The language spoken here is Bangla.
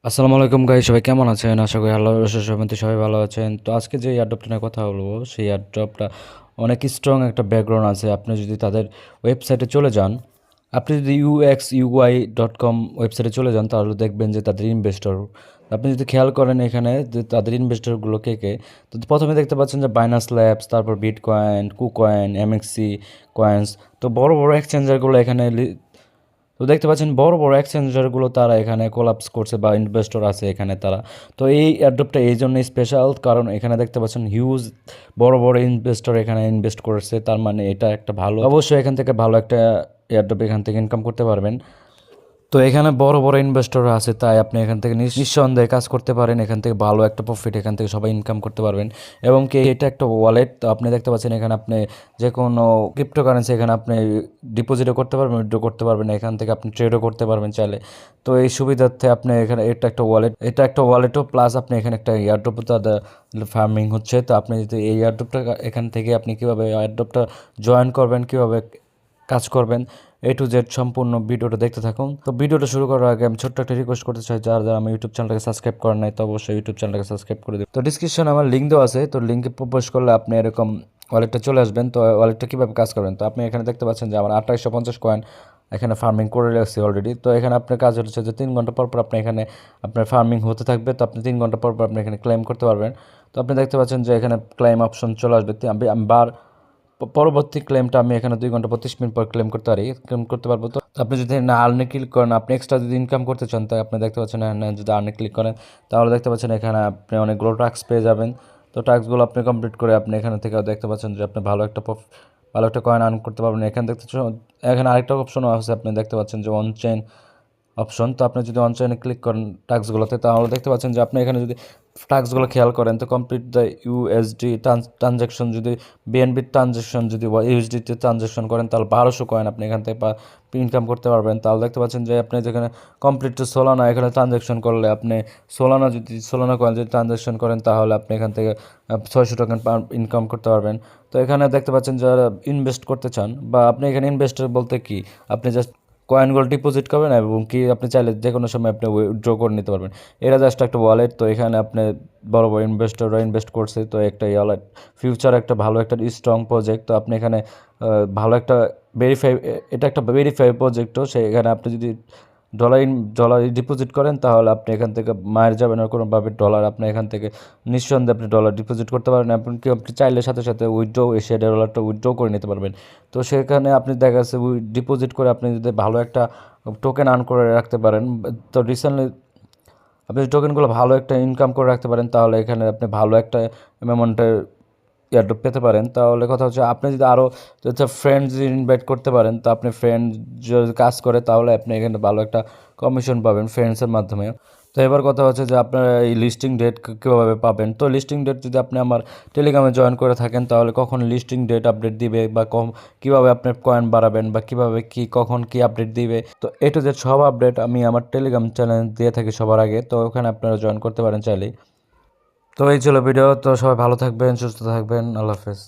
আসসালামু আলাইকুম গাইস, সবাই কেমন আছেন? আশা করি আল্লাহর অশেষ রহমতে সবাই ভালো আছেন। তো আজকে যে এয়ারড্রপটা নিয়ে কথা বলবো, সেই এয়ারড্রপটা অনেক স্ট্রং একটা ব্যাকগ্রাউন্ড আছে। আপনি যদি তাদের ওয়েবসাইটে চলে যান, আপনি যদি uxui.com ওয়েবসাইটে চলে যান, তাহলে দেখবেন যে তাদের ইনভেস্টর, আপনি যদি খেয়াল করেন এখানে যে তাদের ইনভেস্টরগুলো কে কে, তো প্রথমে দেখতে পাচ্ছেন যে বাইনান্স ল্যাবস, তারপর বিটকয়েন, কুকয়েন, এমএক্সি কয়েন্স। তো বড় বড় এক্সচেঞ্জারগুলো এখানে তো দেখতে পাচ্ছেন বড় বড় এক্সচেঞ্জারগুলো তারা এখানে কোলাপস করছে বা ইনভেস্টর আছে এখানে তারা। তো এই এয়ারড্রপটা এই জন্য স্পেশাল, কারণ এখানে দেখতে পাচ্ছেন হিউজ বড় বড় ইনভেস্টর এখানে ইনভেস্ট করেছে। তার মানে এটা একটা ভালো, অবশ্যই এখান থেকে ভালো একটা এয়ারড্রপ এখান থেকে ইনকাম করতে পারবেন। তো এখানে বড় বড় ইনভেস্টর আছে, তাই আপনি এখান থেকে নিঃসন্দেহে কাজ করতে পারেন। এখান থেকে ভালো একটা প্রফিট এখান থেকে সবাই ইনকাম করতে পারবেন। এবং কি এটা একটা ওয়ালেট, তো আপনি দেখতে পাচ্ছেন এখানে আপনি যে কোনো ক্রিপ্টোকারেন্সি এখানে আপনি ডিপোজিটও করতে পারবেন, উইথড্র করতে পারবেন, এখান থেকে আপনি ট্রেডও করতে পারবেন চাইলে। তো এই সুবিধার্থে আপনি এখানে এটা একটা ওয়ালেট, এটা একটা ওয়ালেটও প্লাস আপনি এখানে একটা এয়ারড্রপ ফার্মিং হচ্ছে। তো আপনি যদি এই এয়ারড্রপটা এখান থেকে আপনি কীভাবে এয়ারড্রপটা জয়েন করবেন, কীভাবে কাজ করবেন, A to Z সম্পূর্ণ ভিডিওটা দেখতে থাকুন। তো ভিডিওটা শুরু করার আগে আমি ছোট্ট একটা রিকোয়েস্ট করতে চাই, যারা যারা আমার ইউটিউব চ্যানেলটাকে সাবস্ক্রাইব করেন নাই, তো অবশ্যই ইউটিউব চ্যানেলটাকে সাবস্ক্রাইব করে দেবেন। তো ডিসক্রিপশনে আমার লিঙ্ক দেওয়া আছে, তো লিঙ্কে প্রবেশ করলে আপনি এরকম ওয়ালেটটা চলে আসবেন। তো ওয়ালেটটা কীভাবে কাজ করবেন, তো আপনি এখানে দেখতে পাচ্ছেন যে আমার 2850 কয়েন এখানে ফার্মিং করে রাখছি অলরেডি। তো এখানে আপনার কাজ হচ্ছে যে 3 ঘন্টা পর পর আপনি এখানে আপনার ফার্মিং হতে থাকবে। তো আপনি 3 ঘন্টা পর পর আপনি এখানে ক্লেম করতে পারবেন। তো আপনি দেখতে পাচ্ছেন যে এখানে ক্লেম অপশন চলে আসবে। আমি পরবর্তী ক্লেমটা আমি এখানে 2 ঘন্টা 35 মিনিট পর ক্লেম করতে পারবো। তো আপনি যদি না আর্নে ক্লিক করেন, আপনি এক্সট্রা যদি ইনকাম করতে চান, তাই আপনি দেখতে পাচ্ছেন এখানে যদি আর্নে ক্লিক করেন, তাহলে দেখতে পাচ্ছেন এখানে আপনি অনেকগুলো টাস্ক পেয়ে যাবেন। তো টাস্কগুলো আপনি কমপ্লিট করে আপনি এখানে থেকে দেখতে পাচ্ছেন যে আপনি ভালো একটা কয়েন আর্ন করতে পারবেন। এখানে আরেকটা অপশনও আছে, আপনি দেখতে পাচ্ছেন যে অন চেইন অপশন। তো আপনি যদি অনচাইনে ক্লিক করেন টাস্কগুলোতে, তাহলে দেখতে পাচ্ছেন যে আপনি এখানে যদি টাস্কগুলো খেয়াল করেন, তো কমপ্লিট দ্য ইউএসডি ট্রানজ্যাকশন, যদি বিএনবি ট্রানজ্যাকশন যদি ইউএসডিতে ট্রানজ্যাকশন করেন, তাহলে 1200 কয়েন আপনি এখান থেকে ইনকাম করতে পারবেন। তাহলে দেখতে পাচ্ছেন যে আপনি যেখানে কমপ্লিট টু সোলানা এখানে ট্রানজ্যাকশন করলে, আপনি সোলানা কয়েন যদি ট্রানজ্যাকশন করেন, তাহলে আপনি এখান থেকে 600 টোকেন ইনকাম করতে পারবেন। তো এখানে দেখতে পাচ্ছেন যারা ইনভেস্ট করতে চান, বা আপনি এখানে ইনভেস্টার বলতে কি, আপনি জাস্ট কয়েনগুলো ডিপোজিট করবেন এবং কি আপনি চাইলে যে কোনো সময় আপনি উইথড্র করে নিতে পারবেন। এটা জাস্ট একটা ওয়ালেট। তো এখানে আপনি বড় বড় ইনভেস্টররা ইনভেস্ট করছে, তো একটা ওয়ালেট ফিউচার একটা ভালো একটা স্ট্রং প্রজেক্ট। তো আপনি এখানে ভালো একটা ভেরিফাই, এটা একটা ভেরিফাই প্রজেক্টও, সেখানে আপনি যদি ডলার ডিপোজিট করেন, তাহলে আপনি এখান থেকে মায়ের যাবেন আর কোনোভাবে ডলার আপনি এখান থেকে নিঃসন্দেহে আপনি ডলার ডিপোজিট করতে পারেন। এমনকি আপনি চাইলে সাথে সাথে উইথড্র এসে ডলারটা উইথড্র করে নিতে পারবেন। তো সেখানে আপনি দেখা যাচ্ছে ডিপোজিট করে আপনি যদি ভালো একটা টোকেন আর্ন করে রাখতে পারেন, তো রিসেন্টলি আপনি টোকেনগুলো ভালো একটা ইনকাম করে রাখতে পারেন, তাহলে এখানে আপনি ভালো একটা অ্যামাউন্টের এয়ারড্রপ পেতে পারেন। তাহলে কথা হচ্ছে আপনি যদি আরও ফ্রেন্ড যদি ইনভাইট করতে পারেন, তো আপনি ফ্রেন্ড যদি কাজ করে, তাহলে আপনি এখানে ভালো একটা কমিশন পাবেন ফ্রেন্ডসের মাধ্যমে। তো এবার কথা হচ্ছে যে আপনারা এই লিস্টিং ডেট কীভাবে পাবেন। তো লিস্টিং ডেট যদি আপনি আমার টেলিগ্রামে জয়েন করে থাকেন, তাহলে কখন লিস্টিং ডেট আপডেট দিবে, বা কীভাবে আপনি কয়েন বাড়াবেন, বা কীভাবে কখন কী আপডেট দিবে, তো A to Z সব আপডেট আমি আমার টেলিগ্রাম চ্যানেল দিয়ে থাকি সবার আগে। তো ওখানে আপনারা জয়েন করতে পারেন চাইলেই। তো এই ছিল ভিডিও। তো সবাই ভালো থাকবেন, সুস্থ থাকবেন, আল্লাহ হাফেজ।